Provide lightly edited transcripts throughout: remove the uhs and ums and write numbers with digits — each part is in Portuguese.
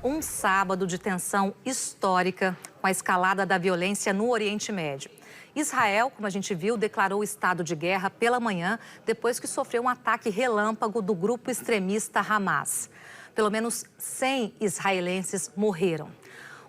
Um sábado de tensão histórica com a escalada da violência no Oriente Médio. Israel, como a gente viu, declarou estado de guerra pela manhã depois que sofreu um ataque relâmpago do grupo extremista Hamas. Pelo menos 100 israelenses morreram.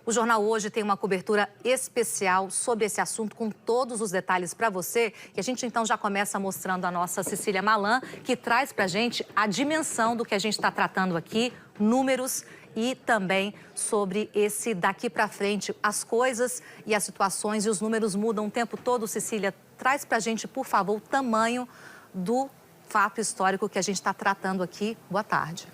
O Jornal Hoje tem uma cobertura especial sobre esse assunto, com todos os detalhes para você. E a gente, então, já começa mostrando a nossa Cecília Malan, que traz para a gente a dimensão do que a gente está tratando aqui, números e também sobre esse daqui para frente. As coisas e as situações e os números mudam o tempo todo. Cecília, traz para a gente, por favor, o tamanho do fato histórico que a gente está tratando aqui. Boa tarde.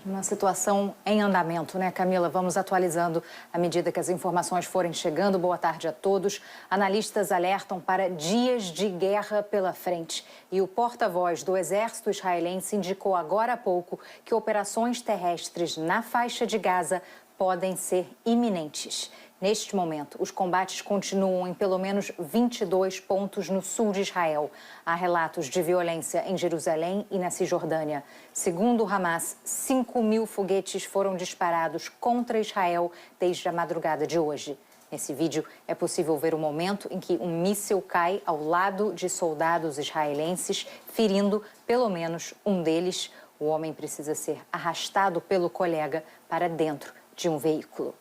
Uma situação em andamento, né, Camila? Vamos atualizando à medida que as informações forem chegando. Boa tarde a todos. Analistas alertam para dias de guerra pela frente. E o porta-voz do exército israelense indicou agora há pouco que operações terrestres na faixa de Gaza podem ser iminentes. Neste momento, os combates continuam em pelo menos 22 pontos no sul de Israel. Há relatos de violência em Jerusalém e na Cisjordânia. Segundo o Hamas, 5.000 foguetes foram disparados contra Israel desde a madrugada de hoje. Nesse vídeo, é possível ver o momento em que um míssil cai ao lado de soldados israelenses, ferindo pelo menos um deles. O homem precisa ser arrastado pelo colega para dentro de um veículo.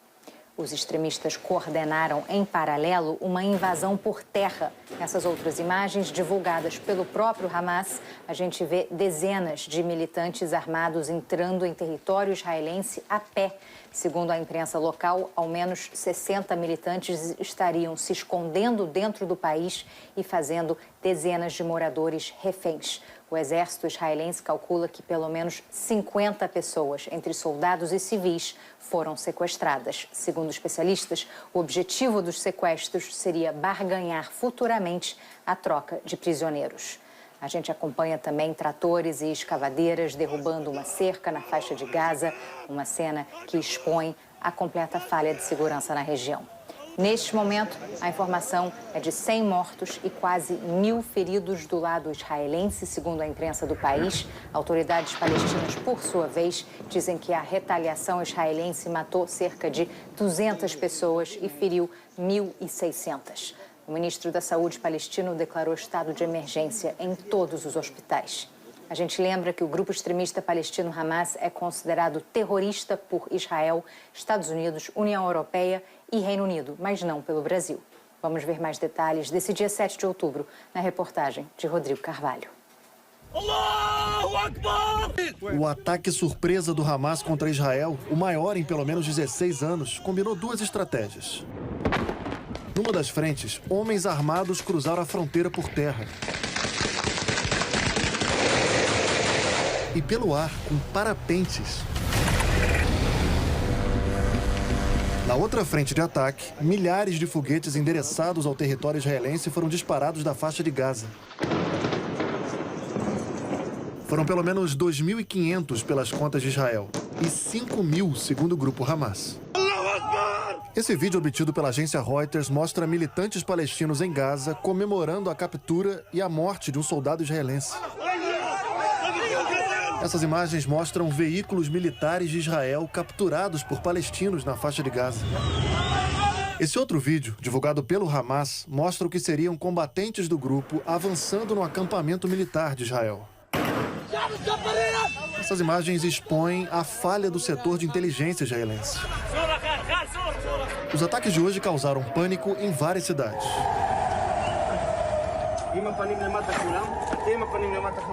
Os extremistas coordenaram, em paralelo, uma invasão por terra. Nessas outras imagens, divulgadas pelo próprio Hamas, a gente vê dezenas de militantes armados entrando em território israelense a pé. Segundo a imprensa local, ao menos 60 militantes estariam se escondendo dentro do país e fazendo dezenas de moradores reféns. O exército israelense calcula que pelo menos 50 pessoas, entre soldados e civis, foram sequestradas. Segundo especialistas, o objetivo dos sequestros seria barganhar futuramente a troca de prisioneiros. A gente acompanha também tratores e escavadeiras derrubando uma cerca na faixa de Gaza, uma cena que expõe a completa falha de segurança na região. Neste momento, a informação é de 100 mortos e quase 1.000 feridos do lado israelense, segundo a imprensa do país. Autoridades palestinas, por sua vez, dizem que a retaliação israelense matou cerca de 200 pessoas e feriu 1.600. O ministro da Saúde palestino declarou estado de emergência em todos os hospitais. A gente lembra que o grupo extremista palestino Hamas é considerado terrorista por Israel, Estados Unidos, União Europeia e Reino Unido, mas não pelo Brasil. Vamos ver mais detalhes desse dia 7 de outubro na reportagem de Rodrigo Carvalho. O ataque surpresa do Hamas contra Israel, o maior em pelo menos 16 anos, combinou duas estratégias. Numa das frentes, homens armados cruzaram a fronteira por terra. E pelo ar, com parapentes. Na outra frente de ataque, milhares de foguetes endereçados ao território israelense foram disparados da faixa de Gaza. Foram pelo menos 2.500 pelas contas de Israel e 5.000 segundo o grupo Hamas. Esse vídeo obtido pela agência Reuters mostra militantes palestinos em Gaza comemorando a captura e a morte de um soldado israelense. Essas imagens mostram veículos militares de Israel capturados por palestinos na faixa de Gaza. Esse outro vídeo, divulgado pelo Hamas, mostra o que seriam combatentes do grupo avançando no acampamento militar de Israel. Essas imagens expõem a falha do setor de inteligência israelense. Os ataques de hoje causaram pânico em várias cidades.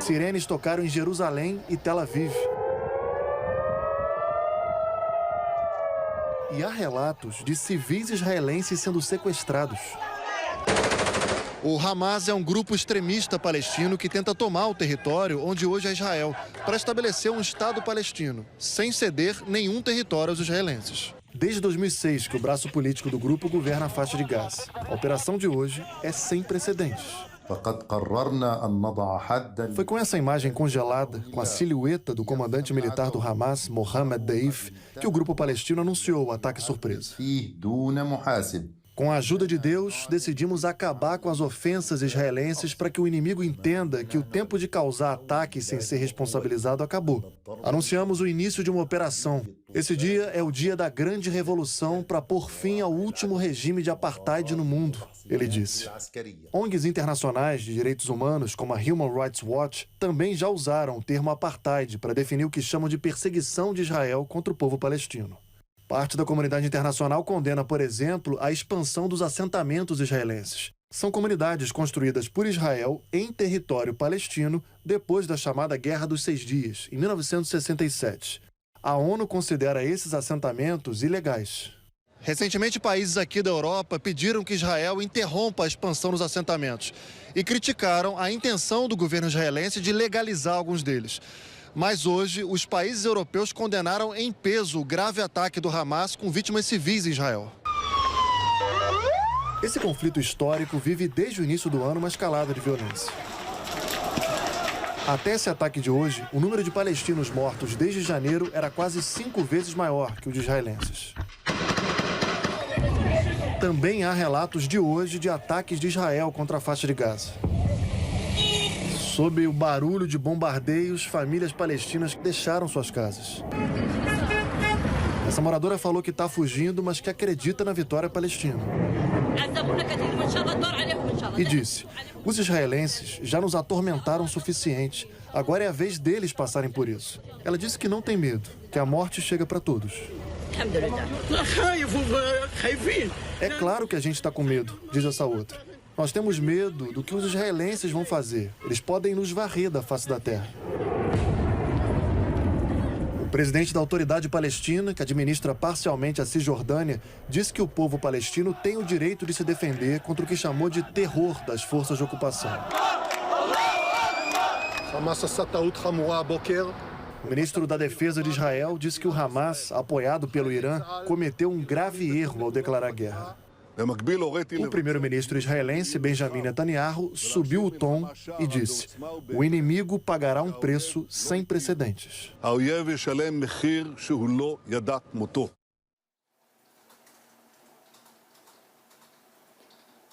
Sirenes tocaram em Jerusalém e Tel Aviv. E há relatos de civis israelenses sendo sequestrados. O Hamas é um grupo extremista palestino que tenta tomar o território onde hoje é Israel, para estabelecer um Estado palestino, sem ceder nenhum território aos israelenses. Desde 2006 que o braço político do grupo governa a faixa de Gaza. A operação de hoje é sem precedentes. Foi com essa imagem congelada, com a silhueta do comandante militar do Hamas, Mohammed Deif, que o grupo palestino anunciou o ataque surpresa. Com a ajuda de Deus, decidimos acabar com as ofensas israelenses para que o inimigo entenda que o tempo de causar ataques sem ser responsabilizado acabou. Anunciamos o início de uma operação. Esse dia é o dia da grande revolução para pôr fim ao último regime de apartheid no mundo, ele disse. ONGs internacionais de direitos humanos, como a Human Rights Watch, também já usaram o termo apartheid para definir o que chamam de perseguição de Israel contra o povo palestino. Parte da comunidade internacional condena, por exemplo, a expansão dos assentamentos israelenses. São comunidades construídas por Israel em território palestino depois da chamada Guerra dos 6 Dias, em 1967. A ONU considera esses assentamentos ilegais. Recentemente, países aqui da Europa pediram que Israel interrompa a expansão dos assentamentos e criticaram a intenção do governo israelense de legalizar alguns deles. Mas hoje, os países europeus condenaram em peso o grave ataque do Hamas com vítimas civis em Israel. Esse conflito histórico vive desde o início do ano uma escalada de violência. Até esse ataque de hoje, o número de palestinos mortos desde janeiro era quase 5 vezes maior que o de israelenses. Também há relatos de hoje de ataques de Israel contra a faixa de Gaza. Sob o barulho de bombardeios, famílias palestinas deixaram suas casas. Essa moradora falou que está fugindo, mas que acredita na vitória palestina. E disse, os israelenses já nos atormentaram o suficiente. Agora é a vez deles passarem por isso. Ela disse que não tem medo, que a morte chega para todos. É claro que a gente está com medo, diz essa outra. Nós temos medo do que os israelenses vão fazer. Eles podem nos varrer da face da terra. O presidente da Autoridade Palestina, que administra parcialmente a Cisjordânia, disse que o povo palestino tem o direito de se defender contra o que chamou de terror das forças de ocupação. O ministro da Defesa de Israel disse que o Hamas, apoiado pelo Irã, cometeu um grave erro ao declarar guerra. O primeiro-ministro israelense, Benjamin Netanyahu, subiu o tom e disse: o inimigo pagará um preço sem precedentes.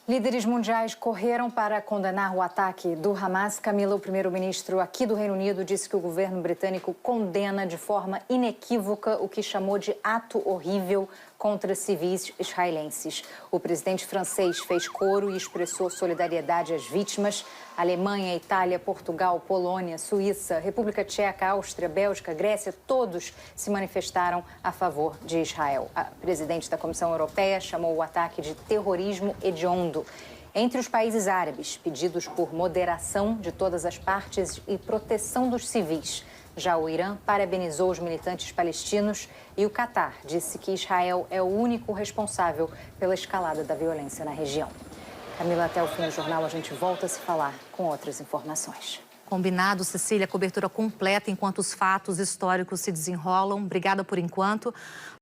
Líderes mundiais correram para condenar o ataque do Hamas. Camila, o primeiro-ministro aqui do Reino Unido, disse que o governo britânico condena de forma inequívoca o que chamou de ato horrível contra civis israelenses. O presidente francês fez coro e expressou solidariedade às vítimas. Alemanha, Itália, Portugal, Polônia, Suíça, República Tcheca, Áustria, Bélgica, Grécia, todos se manifestaram a favor de Israel. A presidente da Comissão Europeia chamou o ataque de terrorismo hediondo. Entre os países árabes, pedidos por moderação de todas as partes e proteção dos civis. Já o Irã parabenizou os militantes palestinos e o Catar disse que Israel é o único responsável pela escalada da violência na região. Camila, até o fim do jornal a gente volta a se falar com outras informações. Combinado, Cecília, cobertura completa enquanto os fatos históricos se desenrolam. Obrigada por enquanto.